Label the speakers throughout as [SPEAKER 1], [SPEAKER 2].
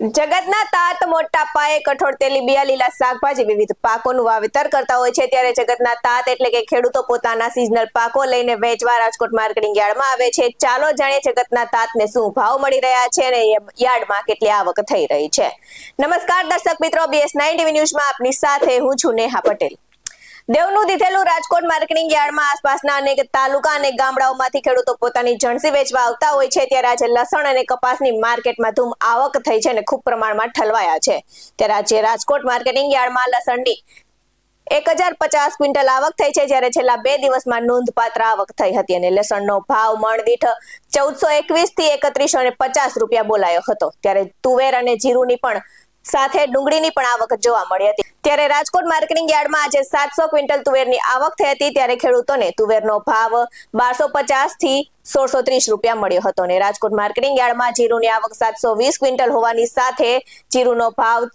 [SPEAKER 1] જગતના તાત મોટા પાયે કઠોળ તેલીબિયા લીલા શાકભાજી વિવિધ પાકોનું વાવેતર કરતા હોય છે ત્યારે જગતના તાત એટલે કે ખેડૂતો પોતાના સિઝનલ પાકો લઈને વેચવા રાજકોટ માર્કેટિંગ યાર્ડમાં આવે છે। ચાલો જાણીએ જગતના તાતને શું ભાવ મળી રહ્યા છે અને યાર્ડમાં કેટલી આવક થઈ રહી છે। નમસ્કાર દર્શક મિત્રો, BS9 TV ન્યૂઝમાં આપની સાથે હું છું નેહા પટેલ। દેવનું દીધેલું રાજકોટ માર્કેટિંગ યાર્ડમાં આસપાસના અનેક તાલુકા અને ગામડાઓમાંથી ખેડૂતો પોતાની જણસી વેચવા આવતા હોય છે ત્યારે આજે લસણ અને કપાસની માર્કેટમાં ધૂમ આવક થઈ છે અને ખૂબ પ્રમાણમાં ઠલવાયા છે। ત્યારે આજે રાજકોટ માર્કેટિંગ યાર્ડમાં લસણની 1050 ક્વિન્ટલ આવક થઈ છે જ્યારે છેલ્લા 2 દિવસમાં નોંધપાત્ર આવક થઈ હતી અને લસણનો ભાવ મણ દીઠ 1421 થી 3150 રૂપિયા બોલાયો હતો। ત્યારે તુવેર અને જીરુની પણ સાથે ડુંગળીની પણ આવક જોવા મળી હતી। ત્યારે રાજકોટ માર્કેટિંગ યાર્ડમાં આજે 700 ક્વિન્ટલ તુવેરની આવક થઈ હતી ત્યારે ખેડૂતોને તુવેરનો ભાવ 1250 થી 1630 રૂપિયા મળ્યો હતો અને રાજકોટ માર્કેટિંગ યાર્ડમાં જીરુની આવક 720 ક્વિન્ટલ હોવાની સાથે જીરુનો ભાવ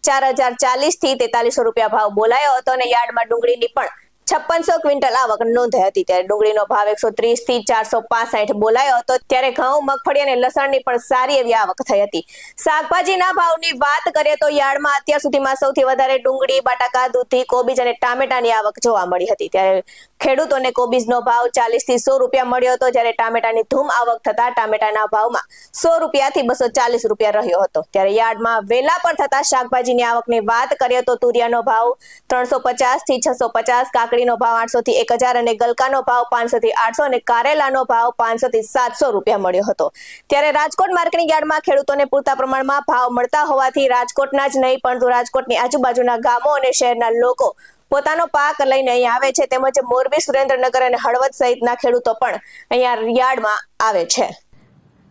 [SPEAKER 1] 4040 થી 4300 રૂપિયા ભાવ બોલાયો હતો અને યાર્ડમાં ડુંગળીની પણ 5600 ક્વિન્ટલ આવક નોંધાઈ હતી ત્યારે ડુંગળીનો ભાવ 130 થી 465 બોલાયો હતો। ત્યારે ઘઉં, મગફળી અને લસણની પણ સારી એવી આવક થઈ હતી। શાકભાજીના ભાવની વાત કરીએ તો યાર્ડમાં અત્યાર સુધીમાં સૌથી વધારે ડુંગળી, બટાકા, દૂધી, કોબીજ અને ટામેટાની આવક જોવા મળી હતી। ત્યારે ખેડૂતોને કોબીજનો ભાવ 40 થી 100 રૂપિયા મળ્યો હતો જ્યારે ટામેટાની ધૂમ આવક થતા ટામેટાના ભાવમાં 100 રૂપિયાથી 240 રૂપિયા રહ્યો હતો। ત્યારે યાર્ડમાં વેલા પર થતા શાકભાજીની આવકની વાત કરીએ તો તુરિયાનો ભાવ 350 થી 650, કાકડીનો ભાવ 800 થી 1000 અને ગલકાનો ભાવ 500 થી 800 અને કારેલાનો ભાવ 500 થી 700 રૂપિયા મળ્યો હતો। ત્યારે રાજકોટ માર્કેટિંગ યાર્ડમાં ખેડૂતોને પૂરતા પ્રમાણમાં ભાવ મળતા હોવાથી રાજકોટના જ નહીં પરંતુ રાજકોટની આજુબાજુના ગામો અને શહેરના લોકો પોતાનો પાક લઈને અહીં આવે છે તેમજ મોરબી, સુરેન્દ્રનગર અને હળવદ સહિતના ખેડૂતો પણ અહીંયા યાર્ડમાં આવે છે।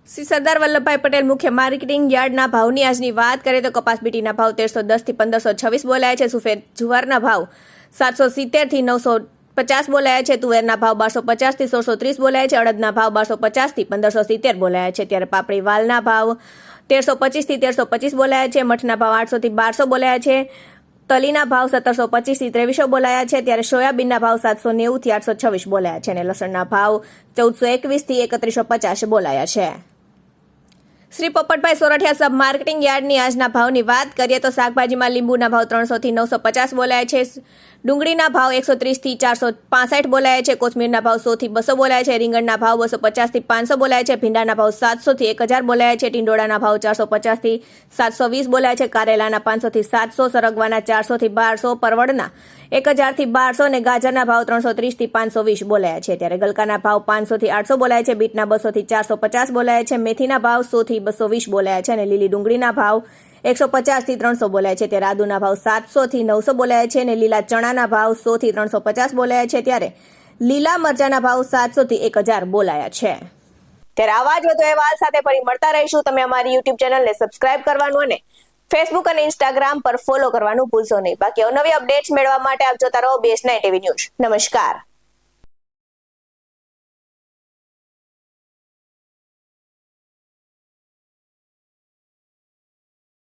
[SPEAKER 1] શ્રી સરદાર વલ્લભભાઈ પટેલ મુખ્ય માર્કેટિંગ યાર્ડના ભાવની આજની વાત કરીએ તો કપાસ બીટીના ભાવ 1310 થી 1526 બોલાયા છે। સફેદ જુવારના ભાવ 770 થી 950 બોલાયા છે। તુવેરના ભાવ 1250 થી 1630 બોલાયા છે। અડદના ભાવ 1250 થી 1570 બોલાયા છે। ત્યારે પાપડી વાલના ભાવ 1325 થી 1325 બોલાયા છે। મઠના ભાવ 800 થી 1200 બોલાયા છે। તલીના ભાવ 1725 થી 2300 બોલાયા છે। ત્યારે સોયાબીનના ભાવ 790 થી 826 બોલાયા છે અને લસણના ભાવ 1421 થી 3150 બોલાયા છે। શ્રી પોપટભાઈ સોરઠિયા સબ માર્કેટિંગ યાર્ડની આજના ભાવની વાત કરીએ તો શાકભાજીમાં લીંબુના ભાવ 300 થી 950 બોલાયા છે। ડુંગળીના ભાવ 130 થી 465 બોલાયા છે। કોથમીરના ભાવ 100 થી 200 બોલાયા છે। રીંગણના ભાવ 250 થી 500 બોલાયા છે। ભીંડાના ભાવ 700 થી 1000 બોલાયા છે। ટીંડોળાના ભાવ 450 થી 720 બોલાયા છે। કારેલાના 500 થી 700, સરગવાના 400 થી 1200, પરવળના 1000 થી 1200 અને ગાજરના ભાવ 330 થી 520 બોલાયા છે। ત્યારે ગલકાના ભાવ 500 થી 800 બોલાયા છે। બીટના 200 થી 450 બોલાયા છે। મેથીના ભાવ 100 થી 220 બોલાયા છે અને લીલી ડુંગળીના ભાવ 150 થી 300 બોલાયા છે। ત્યારે આદુના ભાવ 700 થી 900 બોલાયા છે અને લીલા ચણાના ભાવ 100 થી 350 બોલાયા છે। ત્યારે લીલા મરચાના ભાવ 700 થી 1000 બોલાયા છે। ત્યારે આવા જ વધુ અહેવાલ સાથે ફરી મળતા રહીશું। તમે અમારી YouTube ચેનલને સબસ્ક્રાઇબ કરવાનું અને Facebook અને Instagram પર ફોલો કરવાનું ભૂલશો નહીં। બાકી અવનવી અપડેટ્સ મેળવવા માટે આપ જોતા રહો BS9 TV ન્યૂઝ। નમસ્કાર।